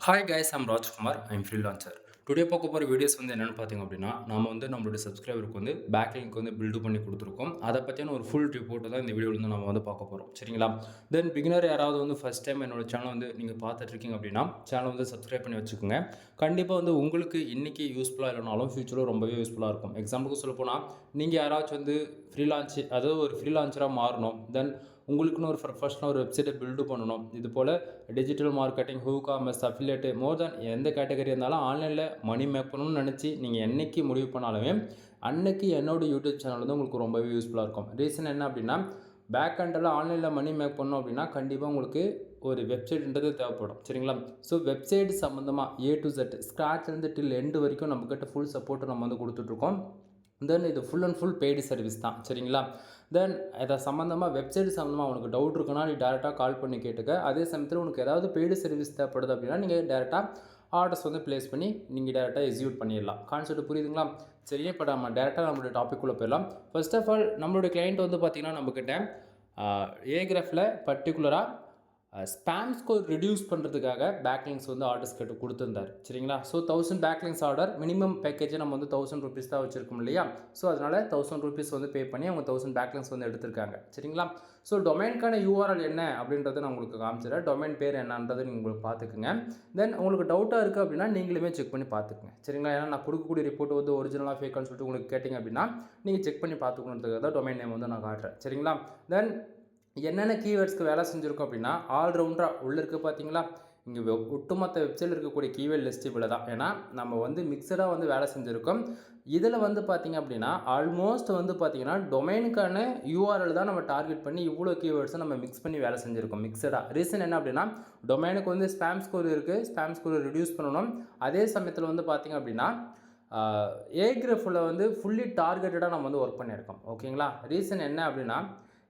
Hi guys, I'm Rajkumar. I'm freelancer. Today பார்க்க போகிற videos என்னென்னு பார்த்தீங்க அப்படின்னா, நாம நம்மளுடைய சப்ஸ்கிரைபருக்கு பேக் லிங்க் பில்டு பண்ணி கொடுத்துருக்கோம். அதை பற்றியான ஒரு ஃபுல் ரிப்போர்ட்டை தான் இந்த வீடியோவில் நம்ம பார்க்க போகிறோம். சரிங்களா? தென் பிகினர் யாராவது ஃபஸ்ட் டைம் என்னோட சேனல் நீங்கள் பார்த்துட்டு இருக்கீங்க அப்படின்னா, சேனல் சப்ஸ்கிரைப் பண்ணி வச்சுக்கோங்க. கண்டிப்பாக உங்களுக்கு இன்றைக்கி யூஸ்ஃபுல்லாக இல்லைனாலும் ஃபியூச்சரில் ரொம்பவே யூஸ்ஃபுல்லாக இருக்கும். எக்ஸாம்பிளுக்கு சொல்லப்போனால், நீங்கள் யாராச்சும் அதாவது ஒரு ஃப்ரீலான்சராக மாறணும். தென் உங்களுக்குன்னு ஒரு ப்ரொஃபஷனல் ஒரு வெப்சைட்டை பில்டு பண்ணணும். இது போல் டிஜிட்டல் மார்க்கெட்டிங், காமர்ஸ், அஃபிலியேட்டு, மோர் தென் எந்த கேட்டகரி இருந்தாலும் ஆன்லைனில் மணி மேக் பண்ணணும்னு நினச்சி நீங்கள் என்றைக்கு முடிவு பண்ணாலுமே அன்றைக்கி என்னோடய யூடியூப் சேனல் உங்களுக்கு ரொம்பவே யூஸ்ஃபுல்லாக இருக்கும். ரீசன் என்ன அப்படின்னா, பேக் ஹேண்டில் ஆன்லைனில் மணி மேக் பண்ணணும் அப்படின்னா கண்டிப்பாக உங்களுக்கு ஒரு வெப்சைட்ன்றது தேவைப்படும். சரிங்களா? ஸோ வெப்சைட் சம்மந்தமாக A to Z ஸ்க்ராட்ச்லேருந்து டில் எண்டு வரைக்கும் நம்மக்கிட்ட ஃபுல் சப்போர்ட்டு நம்ம கொடுத்துட்ருக்கோம். தென் இது full and full paid service தான். சரிங்களா? தென் இதை சம்மந்தமாக வெப்சைட் சம்மந்தமாக உனக்கு டவுட் இருக்குன்னா நீ டேரெக்டாக கால் பண்ணி கேட்டுக்க. அதே சமயத்தில் உனக்கு ஏதாவது பெய்டு சர்வீஸ் தேவைப்படுது அப்படின்னா நீங்கள் டேரெக்டாக ஆர்டர்ஸ் ப்ளேஸ் பண்ணி நீங்கள் டேரெக்டாக எக்ஸிக்யூட் பண்ணிடலாம். கான்செப்ட் புரியுதுங்களா? சரி, இப்போ நம்ம டேரெக்டாக நம்மளுடைய டாப்பிக்குள்ளே போயிடலாம். ஃபர்ஸ்ட் ஆஃப் ஆல் நம்மளுடைய கிளைண்ட் பார்த்திங்கன்னா நம்மக்கிட்ட ஏகிராஃபில் பர்டிகுலராக ஸ்பேம் ஸ்கோர் ரெடியூஸ் பண்ணுறதுக்காக பேக்லிங்ஸ் ஆர்டர்ஸ் கேட்டு கொடுத்துருந்தார். சரிங்களா? ஸோ 1000 பேக்லிங்ஸ் ஆர்டர் மினிமம் பேக்கேஜை நம்ம 1000 ரூபீஸ் தான் வச்சுருக்கோம் இல்லையா? ஸோ அதனால் 1000 ரூபீஸ் பே பண்ணி அவங்க 1000 பேக்லிங்ஸ் எடுத்திருக்காங்க. சரிங்களா? ஸோ டொமைனுக்கான URL என்ன அப்படின்றத நான் உங்களுக்கு காமிச்சிடுறேன். டொமைன் பேர் என்னன்றது நீங்கள் உங்களுக்கு பார்த்துக்குங்க. தென் உங்களுக்கு டவுட்டாக இருக்குது அப்படின்னா நீங்களுமே செக் பண்ணி பார்த்துக்குங்க. சரிங்களா? ஏன்னா நான் கொடுக்கக்கூடிய ரிப்போர்ட் ஒரிஜினலாக ஃபேக்கான்னு சொல்லிட்டு உங்களுக்கு கேட்டிங்க அப்படின்னா நீங்கள் செக் பண்ணி பார்த்துக்கணுன்றதுக்காக தான் டொமைன் நேம் நான் காட்டுறேன். சரிங்களா? தென் என்னென்ன கீவேர்ட்ஸ்க்கு வேலை செஞ்சுருக்கோம் அப்படின்னா, ஆல்ரவுண்டராக உள்ளே இருக்குது பார்த்தீங்களா? இங்கே ஒட்டுமொத்த வெப்சைட்டில் இருக்கக்கூடிய கீவேர்ட் லிஸ்ட் இவ்வளோ தான். ஏன்னா நம்ம மிக்சடாக வேலை செஞ்சுருக்கோம். இதில் பார்த்தீங்க அப்படின்னா ஆல்மோஸ்ட் பார்த்தீங்கன்னா டொமைனுக்கான URL தான் நம்ம டார்கெட் பண்ணி இவ்வளோ கீவேர்ட்ஸை நம்ம மிக்ஸ் பண்ணி வேலை செஞ்சுருக்கோம் மிக்சடாக. ரீசன் என்ன அப்படின்னா, டொமைனுக்கு ஸ்பேம் ஸ்கோர் இருக்குது, ஸ்பேம் ஸ்கோரை ரெடியூஸ் பண்ணணும். அதே சமயத்தில் பார்த்தீங்க அப்படின்னா ஏகிராஃபில் ஃபுல்லி டார்கெட்டடாக நம்ம ஒர்க் பண்ணியிருக்கோம். ஓகேங்களா? ரீசன் என்ன அப்படின்னா,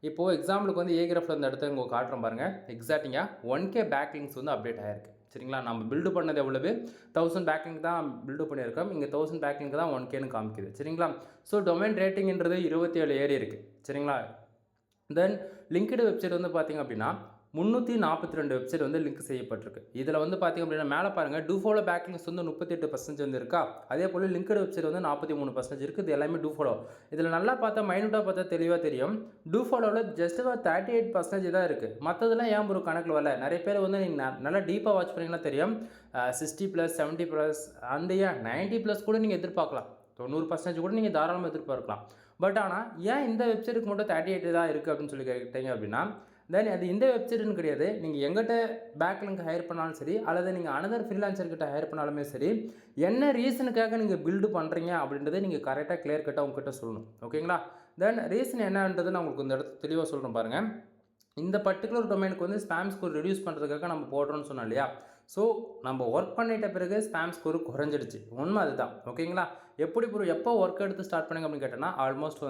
இப்போது எக்ஸாம்பிளுக்கு ஏகிராஃபில் இந்த இடத்த உங்களுக்கு காட்டுறோம் பாருங்கள். எக்ஸாக்டிங்காக 1K பேக்லிங்ஸ் அப்டேட் ஆகிருக்கு. சரிங்களா? நம்ம பில்டு பண்ணது எவ்வளவு 1000 பேக்லிங் தான் பில்டு பண்ணியிருக்கோம். இங்கே 1000 பேக்லிங்க் தான் 1Kன்னு காமிக்குது. சரிங்களா? ஸோ டொமைன் ரேட்டிங்கிறது 27 ஏறி இருக்குது. சரிங்களா? தென் லிங்க்டு வெப்சைட் பார்த்தீங்க அப்படின்னா 342 வெப்சைட் லிங்க் செய்யப்பட்டிருக்கு. இதில் பார்த்தீங்க அப்படின்னா மேலே பாருங்கள், டூ ஃபாலோ பேக்லிங்ஸ் 38% இருக்கா. அதே போல் லிங்க்டு வெப்சைட் 43% இருக்குது. இது எல்லாமே டூ ஃபாலோ. இதில் நல்லா பார்த்தா மைனூட்டாக பார்த்தா தெளிவாக தெரியும். டூ ஃபாலோவில் ஜஸ்ட் 38% தான் இருக்குது. மற்றதெல்லாம் ஏன் ஒரு கணக்கில் வரல. நிறைய பேர் நீங்கள் நல்லா டீப்பாக வாட்ச் பண்ணிங்கன்னா தெரியும். 60+, 70+ அந்த ஏன் 90+ கூட நீங்கள் எதிர்பார்க்கலாம். 90% கூட நீங்கள் தாராளமாக எதிர்பார்க்கலாம். பட் ஆனால் ஏன் இந்த வெப்சைட்டுக்கு மட்டும் 38 தான் இருக்குது அப்படின்னு சொல்லி கேட்டீங்க அப்படின்னா, தென் அது இந்த வெப்சைட்டுன்னு கிடையாது. நீங்கள் எங்கிட்ட பேக்லிங்க் ஹையர் பண்ணாலும் சரி, அல்லது நீங்கள் அனதர் ஃப்ரீலான்சர்கிட்ட ஹையர் பண்ணாலுமே சரி, என்ன ரீசனுக்காக நீங்கள் பில்டு பண்ணுறீங்க அப்படின்றத நீங்கள் கரெக்டாக கிளியர் கட்டாக உங்ககிட்ட சொல்லணும். ஓகேங்களா? தென் ரீசன் என்னன்றது நான் உங்களுக்கு இந்த இடத்துல தெளிவாக சொல்கிறேன் பாருங்கள். இந்த பர்டிகுலர் டொமைனுக்கு ஸ்பேம் ஸ்கோர் ரெடியூஸ் பண்ணுறதுக்காக நம்ம போடுறோம்னு சொன்னோம் இல்லையா? ஸோ நம்ம ஒர்க் பண்ணிட்ட பிறகு ஸ்பேம் ஸ்கோர் குறைஞ்சிடுச்சு. உண்மை அதுதான். ஓகேங்களா? எப்போ ஒர்க் எடுத்து ஸ்டார்ட் பண்ணுங்க அப்படின்னு கேட்டோன்னா ஆல்மோஸ்ட்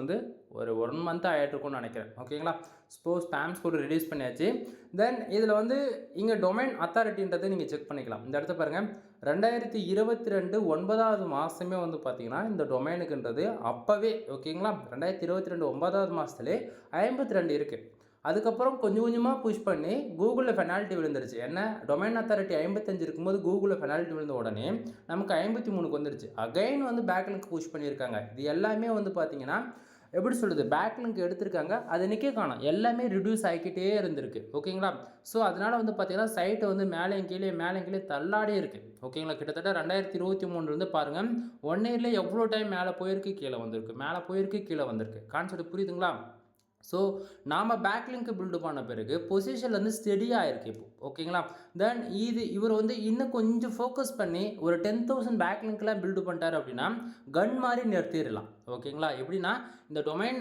ஒரு 1 மந்த் ஆகிட்டுருக்கும்னு நினைக்கிறேன். ஓகேங்களா? ஸ்பேம் ஸ்கோர் ரெடியூஸ் பண்ணியாச்சு. தென் இதில் இங்கே டொமைன் அத்தாரிட்டின்றதை நீங்கள் செக் பண்ணிக்கலாம். இந்த இடத்த பாருங்கள். 2022 9வது மாதமே பார்த்தீங்கன்னா இந்த டொமைனுக்குன்றது அப்போவே ஓகேங்களா 2022 9வது மாதத்துலேயே 52 இருக்குது. அதுக்கப்புறம் கொஞ்சம் கொஞ்சமாக புஷ் பண்ணி கூகுளில் பெனால்ட்டி விழுந்துருச்சு. என்ன, டொமைன் அத்தாரிட்டி 55 இருக்கும்போது கூகுளில் பெனால்ட்டி விழுந்த உடனே நமக்கு 53க்கு வந்துருச்சு. அகைன் பேக்லிங்க் புஷ் பண்ணியிருக்காங்க. இது எல்லாமே பார்த்தீங்கன்னா எப்படி சொல்கிறது, பேக்லிங்க் எடுத்திருக்காங்க, அது நிற்க காணும், எல்லாமே ரிடியூஸ் ஆகிக்கிட்டே இருந்திருக்கு. ஓகேங்களா? ஸோ அதனால் பார்த்தீங்கன்னா சைட்டை மேலேயும் கீழே தள்ளாடே இருக்குது. ஓகேங்களா? கிட்டத்தட்ட 2023 பாருங்கள் 1 இயரில் எவ்வளோ டைம் மேலே போயிருக்கு, கீழே வந்திருக்கு, மேலே போயிருக்கு, கீழே வந்திருக்கு. கான்செப்ட் புரியுதுங்களா? ஸோ நாம் பேக்லிங்க் பில்டு பண்ண பிறகு பொசிஷன்லேருந்து ஸ்டெடியாக இருக்குது இப்போ. ஓகேங்களா? தென் இவர் இன்னும் கொஞ்சம் ஃபோக்கஸ் பண்ணி ஒரு 10,000 பேக்லிங்க்லாம் பில்டு பண்ணிட்டார் அப்படின்னா கன் மாதிரி நிறுத்திடலாம். ஓகேங்களா? எப்படின்னா இந்த டொமைன்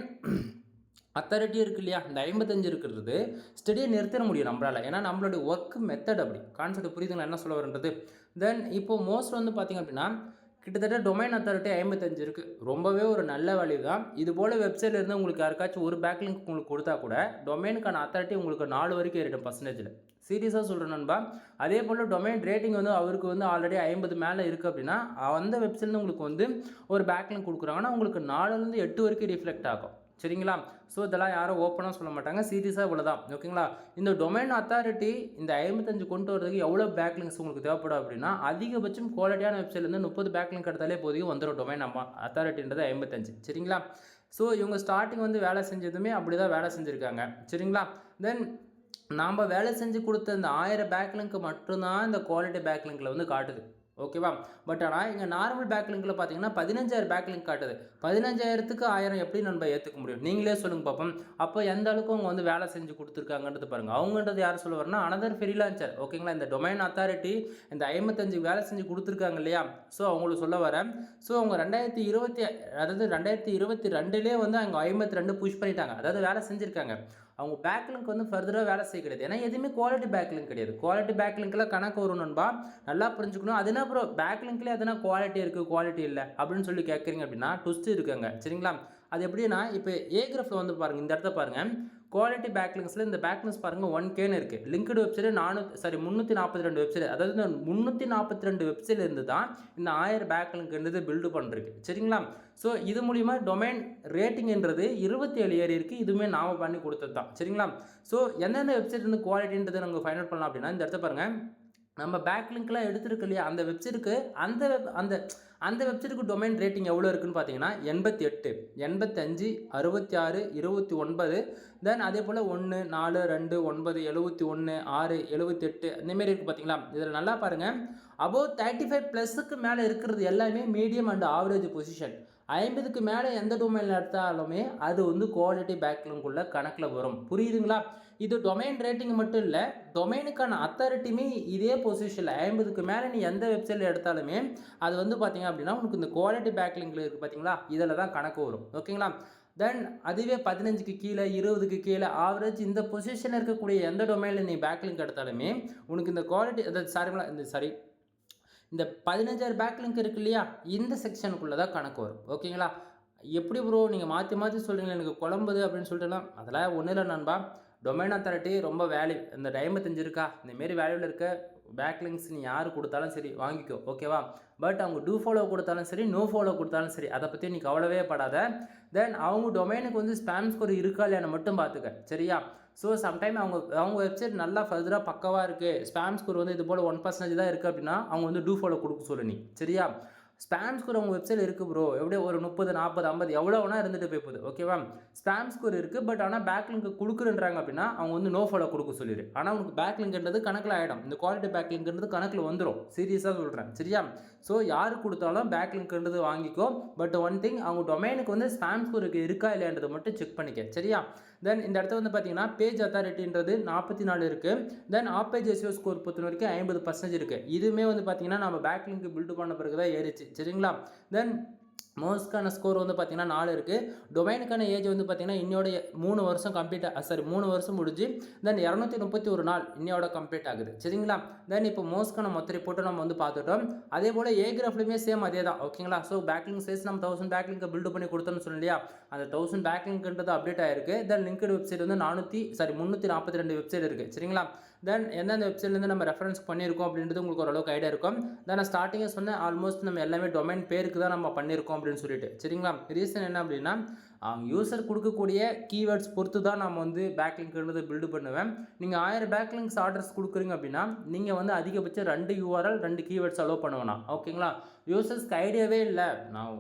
அத்தாரிட்டி இருக்குது இல்லையா, இந்த 55 இருக்கிறது ஸ்டெடியாக நிறுத்திட முடியும் நம்மளால். ஏன்னா நம்மளுடைய ஒர்க் மெத்தட் அப்படி. கான்செப்ட் புரியுதுங்களா என்ன சொல்ல வரன்றது? தென் இப்போது மோஸ்ட் பார்த்திங்க அப்படின்னா கிட்டத்தட்ட டொமைன் அத்தாரிட்டி 55 இருக்குது. ரொம்பவே ஒரு நல்ல வேல்யூ தான். இது போல் வெப்சைட்டில் இருந்து உங்களுக்கு யாருக்காச்சும் ஒரு பேக்லிங்க் உங்களுக்கு கொடுத்தா கூட டொமைனுக்கான அத்தாரிட்டி உங்களுக்கு 4 வரைக்கும் ஏறிடும் பர்சன்டேஜில். சீரியஸாக சொல்கிறேன் நண்பா. அதே போல் டொமைன் ரேட்டிங் அவருக்கு ஆல்ரெடி 50 மேலே இருக்குது அப்படின்னா அந்த வெப்சைட்லேருந்து உங்களுக்கு ஒரு பேக்லிங்க் கொடுக்குறாங்கன்னா உங்களுக்கு 4லேருந்து 8 வரைக்கும் ரிஃப்ளெக்ட் ஆகும். சரிங்களா. ஸோ இதெல்லாம் யாரும் ஓப்பனாக சொல்ல மாட்டாங்க, சீரியஸாக இவ்வளோதான். ஓகேங்களா. இந்த டொமைன் அத்தாரிட்டி இந்த 55 கொண்டு வரதுக்கு எவ்வளோ பேக்லிங்ஸ் உங்களுக்கு தேவைப்படும் அப்படின்னா, அதிகபட்சம் குவாலிட்டியான வெப்சைட்லேருந்து 30 பேக்லிங்க் எடுத்தாலே போதும் வந்துடும் டொமைன் அத்தாரிட்டின்றது 55. சரிங்களா. ஸோ இவங்க ஸ்டார்டிங் வந்து வேலை செஞ்சதுமே அப்படி தான் வேலை செஞ்சுருக்காங்க. சரிங்களா. தென் நாம் வேலை செஞ்சு கொடுத்த இந்த 1000 பேக்லிங்க்கு மட்டும்தான் இந்த குவாலிட்டி பேக்லிங்கில் வந்து காட்டுது. ஓகேவா. பட் ஆனால் இங்கே நார்மல் பேக்லிங்கில் பார்த்தீங்கன்னா 15,000 பேக்லிங்க் காட்டுது. 15,000க்கு 1000 எப்படி நம்ம ஏற்றுக்க முடியும்? நீங்களே சொல்லுங்கள் பார்ப்போம். அப்போ எந்த அளவுக்கு அவங்க வந்து வேலை செஞ்சு கொடுத்துருக்காங்கன்றது பாருங்கள். அவங்கன்றது யார் சொல்ல வரனா, அனதர் ஃப்ரீலான்சர். ஓகேங்களா. இந்த டொமைன் அத்தாரிட்டி இந்த 55 வேலை செஞ்சு கொடுத்துருக்காங்க இல்லையா. ஸோ அவங்களுக்கு சொல்ல வரேன். ஸோ அவங்க 2022 வந்து அவங்க 52 புஷ் பண்ணிட்டாங்க, அதாவது வேலை செஞ்சுருக்காங்க. அவங்க பேக்லிங்க் வந்து ஃபர்தராக வேலை செய்ய கிடையாது. ஏன்னா எதுவுமே குவாலிட்டி பேக்லிங்க் கிடையாது. குவாலிட்டி பேக்லிங்கில் கணக்கு வரும் நண்பா, நல்லா புரிஞ்சுக்கணும். அது என்ன அப்புறம் பேக்லிங்க்லேயே எதனா குவாலிட்டி இருக்குது குவாலிட்டி இல்லை அப்படின்னு சொல்லி கேட்குறீங்க அப்படின்னா ட்விஸ்ட் இருக்குங்க. சரிங்களா. அது எப்படின்னா, இப்போ ஏகிராஃபில் வந்து பாருங்கள், இந்த இடத்த பாருங்கள். குவாலிட்டி பேக்லிங்ஸில் இந்த பேக்லிங்ஸ் பாருங்கள் 1Kன்னு இருக்குது. லிங்க்டு வெப்சைட் 342 வெப்சைட், அதாவது இந்த 342 வெப்சைட் இருந்து தான் இந்த 1000 பேக்லிங்க்ன்றது பில்டு பண்ணுறது. சரிங்களா. ஸோ இது மூலிமா டொமைன் ரேட்டிங்ன்றது 27 ஏறி இருக்குது. இதுவுமே நாம் பண்ணி கொடுத்தது தான். சரிங்களா. ஸோ எந்தெந்த வெப்சைட் வந்து குவாலிட்டின்றதை நாங்கள் ஃபைண்ட் அவுட் பண்ணலாம் அப்படின்னா, இந்த இடத்த பாருங்கள். நம்ம பேக்லிங்க்லாம் எடுத்துருக்கு இல்லையா, அந்த வெப்சைட்டுக்கு அந்த வெப்சைட்டுக்கு டொமைன் ரேட்டிங் எவ்வளோ இருக்குன்னு பார்த்தீங்கன்னா 88, 85, 66, 29, தென் அதே போல் 1, 4, 2, 9, 71, 6, 78 இந்தமாரி இருக்குது பார்த்தீங்களா. இதில் நல்லா பாருங்கள், அபோவ் 35 ப்ளஸுக்கு மேலே இருக்கிறது எல்லாமே மீடியம் அண்ட் ஆவரேஜ் பொசிஷன். 50க்கு மேலே எந்த டொமைனில் எடுத்தாலுமே அது வந்து குவாலிட்டி பேக்லிங்குள்ள கணக்கில் வரும். புரியுதுங்களா. இது டொமைன் ரேட்டிங் மட்டும் இல்லை, டொமைனுக்கான அத்தாரிட்டியுமே இதே பொசிஷனில் 50க்கு மேலே நீ எந்த வெப்சைட்டில் எடுத்தாலுமே அது வந்து பார்த்தீங்க அப்படின்னா உனக்கு இந்த குவாலிட்டி பேக்லிங்கில் இருக்குது பார்த்தீங்களா, இதில் தான் கணக்கு வரும். ஓகேங்களா. தென் அதுவே 15க்கு கீழே 20க்கு கீழே ஆவரேஜ் இந்த பொசிஷனில் இருக்கக்கூடிய எந்த டொமைனில் நீ பேக்லிங்க் எடுத்தாலுமே உனக்கு இந்த குவாலிட்டி இந்த 15,000 பேக்லிங்க் இருக்கு இல்லையா, இந்த செக்ஷனுக்குள்ளே தான் கணக்கு வரும். ஓகேங்களா. எப்படி ப்ரோ நீங்கள் மாற்றி சொல்கிறீங்களா, எனக்கு குழம்புது அப்படின்னு சொல்லிட்டுலாம் அதெல்லாம் ஒன்றும் இல்லை நண்பா. டொமைன் அத்தாரிட்டி ரொம்ப வேல்யூ, இந்த 55 இருக்கா, இந்தமாரி வேல்யூவில் இருக்க பேக்லிங்க்ஸ் நீ யார் கொடுத்தாலும் சரி வாங்கிக்கோ. ஓகேவா. பட் அவங்க டூ ஃபாலோ கொடுத்தாலும் சரி, நோ ஃபாலோ கொடுத்தாலும் சரி, அதை பற்றி நீ கவலைவே படாத. தென் அவங்க டொமைனுக்கு வந்து ஸ்பேம் ஸ்கோர் இருக்கா இல்லையான்னு மட்டும் பார்த்துக்க. சரியா. ஸோ சம்டைம் அவங்க வெப்சைட் நல்லா ஃபர்தராக பக்கவாக இருக்குது, ஸ்பேம் ஸ்கோர் வந்து இது போல் 1% தான் இருக்குது அப்படின்னா அவங்க வந்து டூ ஃபாலோ கொடுக்க சொல்லு நீ. சரியா. ஸ்பேம் ஸ்கோர் அவங்க வெப்சைட் இருக்குது ப்ரோ, எப்படியோ ஒரு 30, 40, 50 எவ்வளோ வேணால் இருந்துட்டு போய் போகுது. ஓகேவா. ஸ்பேம் ஸ்கோர் இருக்குது, பட் ஆனால் பேக்லிங்க் கொடுக்குறன்றாங்க அப்படின்னா அவங்க வந்து நோ ஃபாலோ கொடுக்க சொல்லிடு. ஆனால் உனக்கு பேக்லிங்க்ன்றது கணக்கில் ஆகிடும், இந்த குவாலிட்டி பேக்லிங்க்ன்றது கணக்கில் வந்துடும். சீரியஸாக சொல்கிறேன். சரியா. ஸோ யார் கொடுத்தாலும் பேக்லிங்க்ன்றது வாங்கிக்கோ. பட் ஒன் திங், அவங்க டொமைனுக்கு வந்து ஸ்பேம் ஸ்கோர் இருக்கா இல்லையான்றதை மட்டும் செக் பண்ணிக்க. சரியா. தென் இந்த இடத்துல வந்து பார்த்தீங்கன்னா பேஜ் அத்தாரிட்டின்றது 44 இருக்குது. தென் ஆப் பேஜ் எஸ்இஓ ஸ்கோர் பொறுத்த வரைக்கும் 50% இருக்குது. இதுவுமே வந்து பார்த்தீங்கன்னா நம்ம பேக்லிங்க் பில்டு பண்ண பிறகு தான் ஏறிச்சு. சரிங்களா. தென் மோஸ்ட்கான ஸ்கோர் வந்து பார்த்தீங்கன்னா 4 இருக்குது. டொமைனுக்கான ஏஜ் வந்து பார்த்தீங்கன்னா இன்னோட 3 வருஷம் 3 வருஷம் முடிஞ்சு தென் 231 நாள் இன்னையோட கம்ப்ளீட் ஆகுது. சரிங்களா. தென் இப்போ மோஸ்ட்கான மொத்த ரிப்போர்ட்டை நம்ம வந்து பார்த்துட்டோம். அதே போல் ஏகிராஃப்லையுமே சேம் அதே தான். ஓகேங்களா. ஸோ பேக்லிங்க் சைஸ் நம்ம 1000 பேக்லிங்கை பில்டு பண்ணி கொடுத்தோம்னு சொன்னோம் இல்லையா, அந்த 1000 பேக்லிங்க்ன்றது அப்டேட் ஆயிருக்கு. தென் லிங்க்டு வெப்சைட் வந்து 342 வெப்சைட் இருக்குது. சரிங்களா. தென் எந்தெந்த வெப்சைட்லேருந்து நம்ம ரெஃபரன்ஸ் பண்ணியிருக்கோம் அப்படின்றது உங்களுக்கு ஓரளவுக்கு ஐடியா இருக்கும். தென் நான் ஸ்டார்டிங்கே சொன்னேன், ஆல்மோஸ்ட் நம்ம எல்லாமே டொமைன் பேருக்கு தான் நம்ம பண்ணியிருக்கோம் அப்படின்னு சொல்லிட்டு. சரிங்களா. ரீசன் என்ன அப்படின்னா, அவங்க யூசர் கொடுக்கக்கூடிய கீவேர்ட்ஸ் பொறுத்து தான் நம்ம வந்து பேக்லிங்க்ன்றது பில்டு பண்ணுவேன். நீங்கள் 1000 பேக்லிங்க்ஸ் ஆர்டர்ஸ் கொடுக்குறீங்க அப்படின்னா நீங்கள் வந்து அதிகபட்சம் 2 URL 2 கீவேர்ட்ஸ் அலோவ் பண்ணுவேண்ணா. ஓகேங்களா. யூசர்ஸ்க்கு ஐடியாவே இல்லை, நான்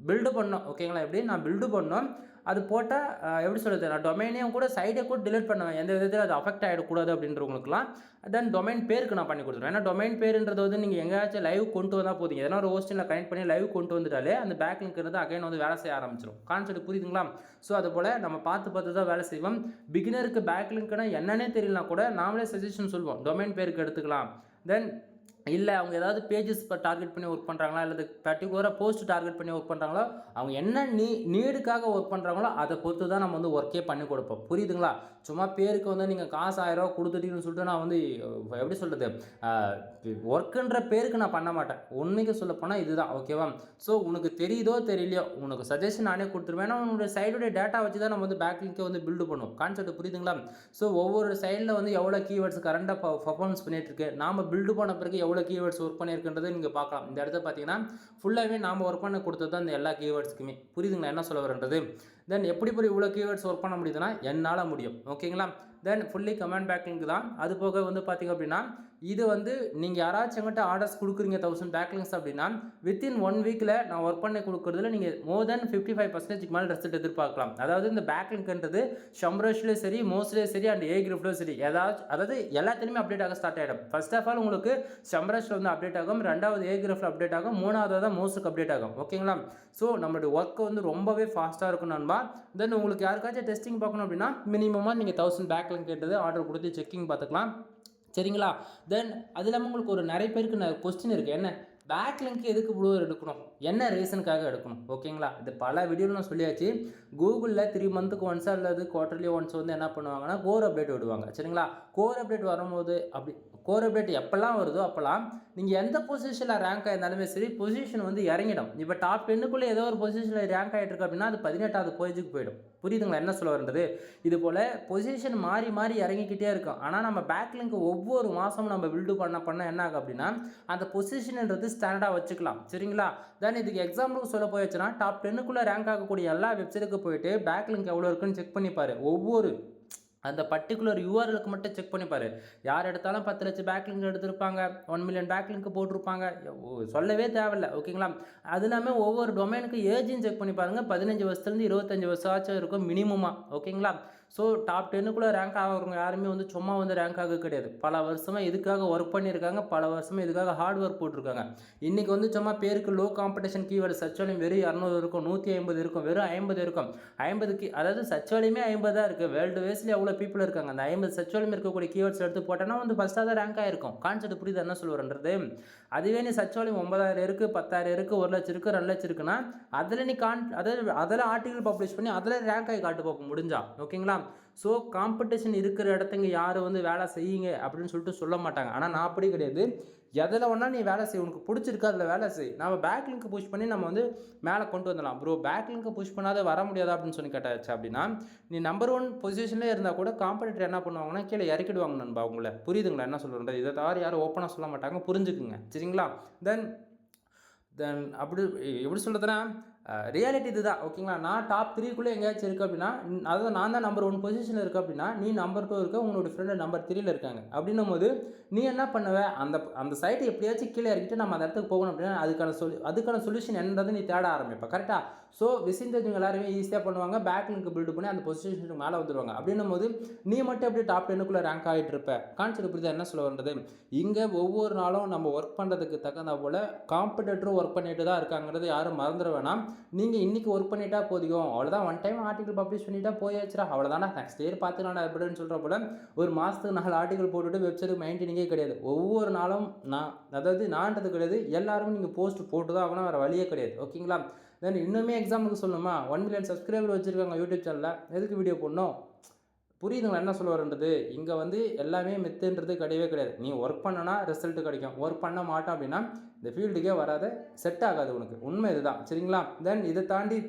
பில்டு பண்ணோம். ஓகேங்களா. எப்படி நான் பில்டு பண்ணோம், அது போட்டால் எப்படி சொல்கிறது, நான் டொமைனையும் கூட சைடை கூட டிலீட் பண்ணுவேன், எந்த விதத்தில் அது அஃபெக்ட் ஆகிடக்கூடாது அப்படின்றவங்களுக்குலாம். தென் டொமைன் பேருக்கு நான் பண்ணி கொடுத்துருவேன். ஏன்னா டொமைன் பேருன்றது வந்து நீங்கள் எங்கேயாச்சும் லைவ் கொண்டு வந்தால் போதுங்க, எதனா ஒரு ஹோஸ்டிங்கில் கனெக்ட் பண்ணி லைவ் கொண்டு வந்துட்டாலே அந்த பேக்லிங்க்ன்றது அகைன் வந்து வேலை செய்ய ஆரம்பிச்சிடும். கான்செப்ட் புரியுதுங்களா. ஸோ அது போல் நம்ம பார்த்து தான் வேலை செய்வோம். பிகினருக்கு பேக்லிங்க்னா என்னன்னே தெரியலனா கூட நாமளே சஜஷன் சொல்லுவோம், டொமைன் பேருக்கு எடுத்துக்கலாம். தென் இல்லை அவங்க ஏதாவது பேஜஸ் டார்கெட் பண்ணி ஒர்க் பண்ணுறாங்களா, இல்லை பர்டிகுலராக போஸ்ட் டார்கெட் பண்ணி ஒர்க் பண்ணுறாங்களோ, அவங்க என்ன நீடுக்காக ஒர்க் பண்ணுறாங்களோ அதை பொறுத்து தான் நம்ம வந்து ஒர்க்கே பண்ணி கொடுப்போம். புரியுதுங்களா. சும்மா பேருக்கு வந்து நீங்கள் காசு 1000 ரூபா கொடுத்துட்டீங்கன்னு சொல்லிட்டு நான் வந்து எப்படி சொல்கிறது, ஒர்க்குன்ற பேருக்கு நான் பண்ண மாட்டேன். உண்மைக்கு சொல்ல போனால் இதுதான். ஓகேவா. ஸோ உனக்கு தெரியுதோ தெரியலையோ உனக்கு சஜஷன் நானே கொடுத்துருவேன். ஏன்னா உன்னோட சைடுடைய டேட்டா வச்சு தான் நம்ம வந்து பேக்லிங்கை வந்து பில்டு பண்ணுவோம். கான்செப்ட் புரியுதுங்களா. ஸோ ஒவ்வொரு சைடில் வந்து எவ்வளோ கீவேர்ட்ஸ் கரண்டாக பர்ஃபார்மன்ஸ் பண்ணிகிட்டு இருக்கு, நாம் பில்டு பண்ண பிறகு எவ்வளோ எவ்வளோ கீவேர்ட்ஸ் ஒர்க் பண்ணியிருக்குன்றதை நீங்கள் பார்க்கலாம். இந்த இடத்துல பார்த்தீங்கன்னா ஃபுல்லாகவே நாம் ஒர்க் பண்ண கொடுத்தது தான் இந்த எல்லா கீவேர்ட்ஸ்க்குமே. புரியுதுங்களா என்ன சொல்ல வரன்றது? தென் எப்படி இவ்வளோ கீவேர்ட்ஸ் ஒர்க் பண்ண முடியுதுன்னா என்னால் முடியும். ஓகேங்களா? தென் ஃபுல்லி கமெண்ட் பேக்லிங்க் தான். அது போக வந்து பார்த்திங்க அப்படின்னா இது வந்து நீங்கள் யாராச்சும் எங்கிட்ட ஆர்டர்ஸ் கொடுக்குறீங்க 1000 பேக்லிங்ஸ் அப்படின்னா வித்தின் 1 வீக்கில் நான் ஒர்க் பண்ணி கொடுக்குறதுல நீங்கள் மோர் தென் 55% மேலே ரிசல்ட் எதிர்பார்க்கலாம். அதாவது இந்த பேக்லிங்க்ன்றது ஷம்ரஷ்லேயும் சரி, மோஸ்ட்லேயும் சரி, அண்ட் ஏ கிரூப்லேயும் சரி, அதாவது எல்லாத்துலேயுமே அப்டேட் ஆக ஸ்டார்ட் ஆகிடும். ஃபர்ஸ்ட் ஆஃப் ஆல் உங்களுக்கு ஷம்ரஷில் வந்து அப்டேட் ஆகும், ரெண்டாவது ஏ கிரூப்பில் அப்டேட் ஆகும், மூணாவது தான் மோஸ்ட்டுக்கு அப்டேட் ஆகும். ஓகேங்களா? ஸோ நம்மளுடைய ஒர்க் வந்து ரொம்பவே ஃபாஸ்ட்டாக இருக்கும் நண்பா. தென் உங்களுக்கு யாருக்காச்சும் டெஸ்டிங் பார்க்கணும் அப்படின்னா மினிமமாக நீங்கள் 1000 பேக்லிங்க் கேட்டது ஆர்டர் கொடுத்து செக்கிங் பார்த்துக்கலாம். சரிங்களா? தென் அது இல்லாமல் உங்களுக்கு ஒரு நிறைய பேருக்கு கொஸ்டின் இருக்குது. என்ன பேக்லிங்க் எதுக்கு இவ்வளோ எடுக்கணும், என்ன ரீசனுக்காக எடுக்கணும்? ஓகேங்களா? இது பல வீடியோவில் நான் சொல்லியாச்சு. கூகுளில் 3 மந்த்துக்கு ஒன்ஸ் அல்லது குவார்டர்லி ஒன்ஸ் வந்து என்ன பண்ணுவாங்கன்னா கோர் அப்டேட் விடுவாங்க. சரிங்களா? கோர் அப்டேட் வரும்போது அப்படி கோர் அப்டேட் எப்போல்லாம் வருதோ அப்போல்லாம் நீங்கள் எந்த பொசிஷனில் ரேங்க் ஆயிருந்தாலுமே சரி பொசிஷன் வந்து இறங்கிடும். இப்போ டாப் 10க்குள்ளே ஏதோ ஒரு பொசிஷனில் ரேங்க் ஆகிட்டு இருக்கு அப்படின்னா அது 18வது பேஜுக்கு போயிடும். புரியுதுங்களா என்ன சொல்ல வருது? இது போல் பொசிஷன் மாறி மாறி இறங்கிக்கிட்டே இருக்கும். ஆனால் நம்ம பேக்லிங்க் ஒவ்வொரு மாதமும் நம்ம பில்டு பண்ண என்ன ஆகும் அப்படின்னா அந்த பொசிஷன்ன்றது ஸ்டாண்டர்டாக வச்சுக்கலாம். சரிங்களா? தென் இதுக்கு எக்ஸாம்பிளுக்கு சொல்ல போயிடுச்சுன்னா டாப் 10க்குள்ளே ரேங்க் ஆகக்கூடிய எல்லா வெப்சைட்டுக்கு போயிட்டு பேக்லிங்க் எவ்வளோ இருக்குன்னு செக் பண்ணிப்பார். ஒவ்வொரு அந்த பர்டிகுலர் யூஆர்எலுக்கு மட்டும் செக் பண்ணிப்பார். யார் எடுத்தாலும் 10 லட்சம் பேக்லிங்க் எடுத்திருப்பாங்க, 1 மில்லியன் பேக்லிங்க் போட்டிருப்பாங்க, சொல்லவே தேவையில்லை. ஓகேங்களா? அது இல்லாமல் ஒவ்வொரு டொமைனுக்கு ஏஜையும் செக் பண்ணி பாருங்கள். 15 வருஷத்துலேருந்து 25 வருஷம் ஆச்சும் இருக்கும் மினிமமாக. ஓகேங்களா? ஸோ டாப் 10க்குள்ளே ரேங்க் ஆகிறவங்க யாருமே வந்து சும்மா வந்து ரேங்க் ஆக கிடையாது. பல வருஷமாக இதுக்காக ஒர்க் பண்ணியிருக்காங்க, பல வருஷமாக இதுக்காக ஹார்ட் ஒர்க் போட்டிருக்காங்க. இன்றைக்கி வந்து சும்மா பேருக்கு low competition keyword search volume வெறும் 200 இருக்கும், 150 இருக்கும், வெறும் 50 இருக்கும். 50 அதாவது சர்ச் வால்யூமே 50 தான் இருக்குது. வேர்ல்டு வைஸில் எவ்வளோ பீப்புள் இருக்காங்க. அந்த 50 சர்ச் வால்யூம் இருக்கக்கூடிய கீவேர்ட்ஸ் எடுத்து போட்டோன்னா வந்து ஃபஸ்ட்டாக தான் ரேங்க் ஆகிருக்கும். கான்செப்ட் புரியுது என்ன சொல்லுறன்றது? அதுவே நீ சர்ச் வால்யூம் 9000 இருக்குது, 10,000 இருக்குது, 1 லட்சம் இருக்குது, 2 லட்சம் இருக்குன்னா அதில் நீ அதில் ஆர்டிகல் பப்ளிஷ் பண்ணி அதில் ரேங்க் ஆகி காட்டு பார்க்க முடிஞ்சா. ஓகேங்களா? ஸோ காம்படிஷன் இருக்கிற இடத்துங்க யாரும் வந்து வேலை செய்யுங்க அப்படின்னு சொல்லிட்டு சொல்ல மாட்டாங்க. ஆனால் நான் அப்படி கிடையாது. எதில் வேணா நீ வேலை செய், உனக்கு பிடிச்சிருக்கு அதில் வேலை செய். நம்ம பேக்லிங்க் புஷ் பண்ணி நம்ம வந்து மேலே கொண்டு வந்துடலாம். ப்ரோ பேக்லிங்க் புஷ் பண்ணாத வர முடியாதா அப்படின்னு சொல்லி கேட்டாச்சு அப்படின்னா நீ நம்பர் 1 பொசிஷன்லேயே இருந்தால் கூட காம்படிட்டர் என்ன பண்ணுவாங்கன்னா கீழே இறக்கிடுவாங்க நண்பா உங்களை. புரியுதுங்களா என்ன சொல்கிறது? இதை தவிர யாரும் ஓப்பனாக சொல்ல மாட்டாங்க, புரிஞ்சுக்குங்க. சரிங்களா? தென் அப்படி எப்படி சொல்கிறதுனா ரியாலிட்டி இது தான். ஓகேங்களா? நான் டாப் 3க்குள்ளே எங்கேயாச்சும் இருக்குது அப்படின்னா அதாவது நான் தான் நம்பர் 1 பொசிஷனில் இருக்குது அப்படின்னா நீ நம்பர் 2 இருக்க, உங்களோட ஃப்ரெண்டு நம்பர் 3யில் இருக்காங்க. அப்படின்னும் போது நீ என்ன பண்ணுவ, அந்த சைட்டை எப்படியாச்சும் கீழே இறக்கிட்டு நம்ம அந்த இடத்துக்கு போகணும் அப்படின்னா அதுக்கான சொல்யூஷன் என்னது நீ தேட ஆரம்பிப்ப. கரெக்டாக? ஸோ விசின் தெரிஞ்சவங்க எல்லாருமே ஈஸியாக பண்ணுவாங்க, பேக்லிங்க் பில்டு பண்ணி அந்த பொசிஷனுக்கு மேலே வந்துடுவாங்க. அப்படின்னும் போது நீ மட்டும் எப்படி டாப் 10க்குள்ளே ரேங்க் ஆகிட்டு இருப்ப. கான்செப்ட் புரியுதா என்ன சொல்ல வந்தது? இங்கே ஒவ்வொரு நாளும் நம்ம ஒர்க் பண்ணுறதுக்கு தகுந்த போல் காம்படிட்டரும் ஒர்க் பண்ணிட்டு தான் இருக்காங்கிறது யாரும் மறந்துட வேணாம். நீங்கள் இன்றைக்கி ஒர்க் பண்ணிட்டா போதியும், அவ்வளோதான். 1 டைம் ஆர்டிகல் பப்ளிஷ் பண்ணிட்டா போயாச்சுரா, அவ்வளோதானா, நெக்ஸ்ட் இயர் பார்த்துக்கலாம் அப்படின்னு சொல்கிற போல ஒரு மாதத்துக்கு 4 ஆர்டிகல் போட்டுட்டு வெப்சைட் மெயின்டைனிங்கே கிடையாது. ஒவ்வொரு நாளும் நான்றது கிடையாது, எல்லாரும் நீங்கள் போஸ்ட் போட்டு தான் ஆகணும், வேறு வழியே கிடையாது. ஓகேங்களா? தென் இன்னுமே எக்ஸாம்பிளுக்கு சொல்லணுமா, 1 மில்லியன் சப்ஸ்கிரைபர் வச்சுருக்காங்க யூடியூப் சேனலில், எதுக்கு வீடியோ போடணும்? புரியுதுங்களா என்ன சொல்ல வரன்றது? இங்கே வந்து எல்லாமே மெத்துன்றது கிடையவே கிடையாது. நீ ஒர்க் பண்ணனா ரிசல்ட் கிடைக்கும், ஒர்க் பண்ண மாட்டோம் அப்படின்னா இந்த ஃபீல்டுக்கே வராத, செட் ஆகாது உனக்கு. உண்மை இதுதான். சரிங்களா? தென் இதை தாண்டி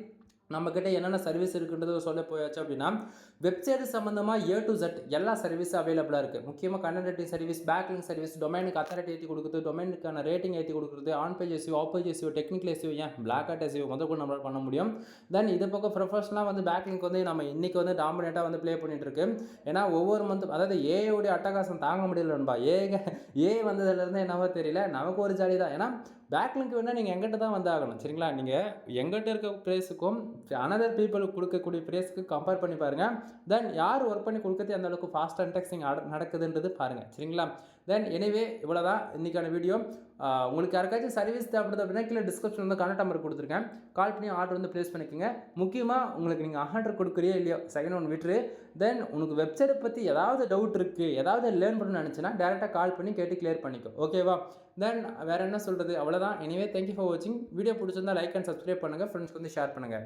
நம்மக்கிட்ட என்னென்ன சர்வீஸ் இருக்குன்றது சொல்ல போயாச்சு அப்படின்னா வெப்சைட் சம்மந்தமாக A to Z எல்லா சர்வீஸும் அவைலபிளாக இருக்குது. முக்கியமாக content writing service, backlink service, டொமைனுக்கு அத்தாரிட்டி ஏற்றி கொடுக்குறது, டொமைனுக்கான ரேட்டிங் ஏற்றி கொடுக்குறது, on page SEO, off page SEO, technical SEO, ஏன் பிளாக் ஹாட் எஸ்இஓ கூட நம்மளால் பண்ண முடியும். தென் இது பக்கம் ப்ரொஃபஷனலாக வந்து பேக்லிங்க் வந்து நம்ம இன்றைக்கி வந்து டாமினேட்டாக வந்து ப்ளே பண்ணிகிட்டு இருக்கு. ஏன்னா ஒவ்வொரு மந்த்தும் அதாவது ஏஐயோடைய அட்டகாசம் தாங்க முடியல நண்பா. ஏஐ வந்ததுலேருந்து என்னவோ தெரியல, நமக்கு ஒரு ஜாலி தான். ஏன்னா பேக்லிங்க் வேணால் நீங்கள் எங்கிட்ட தான் வந்து ஆகணும். சரிங்களா? நீங்கள் எங்கிட்ட இருக்க ப்ரைஸுக்கும் அனதர் பீப்புளுக்கு கொடுக்கக்கூடிய ப்ரைஸுக்கு கம்பேர் பண்ணி பாருங்கள். தென் யார் ஒர்க் பண்ணி கொடுக்கறது அந்த அளவுக்கு ஃபாஸ்ட் அன்டெக்ஸிங் நடக்குதுன்றது பாருங்கள். சரிங்களா? தென் எனிவே இவ்வளோ தான் இன்றைக்கான வீடியோ. உங்களுக்கு யாருக்காச்சும் சர்வீஸ் தேவைப்படுது அப்படின்னா கீழே டிஸ்கிரிப்ஷன் வந்து கான்டாக்ட் நம்பர் கொடுத்துருக்கேன், கால் பண்ணி ஆர்டர் வந்து ப்ளேஸ் பண்ணிக்கோங்க. முக்கியமாக உங்களுக்கு நீங்கள் ஆர்டர் கொடுக்குறியோ இல்லையோ செகண்ட் ஒன் விட்டுரு. தென் உனக்கு வெப்சைட்டை பற்றி ஏதாவது டவுட் இருக்குது, ஏதாவது லேர்ன் பண்ணணும்னு நினச்சின்னா டேரெக்டாக கால் பண்ணி கேட்டு கிளியர் பண்ணிக்கோ. ஓகேவா? தென் வேறு என்ன சொல்கிறது? அவ்வளோதான். எனிவே தேங்க்யூ ஃபார் வாட்சிங். வீடியோ பிடிச்சிருந்தா லைக் அண்ட் சப்ஸ்கிரைப் பண்ணுங்கள், ஃப்ரெண்ட்ஸ்க்கு வந்து ஷேர் பண்ணுங்கள்.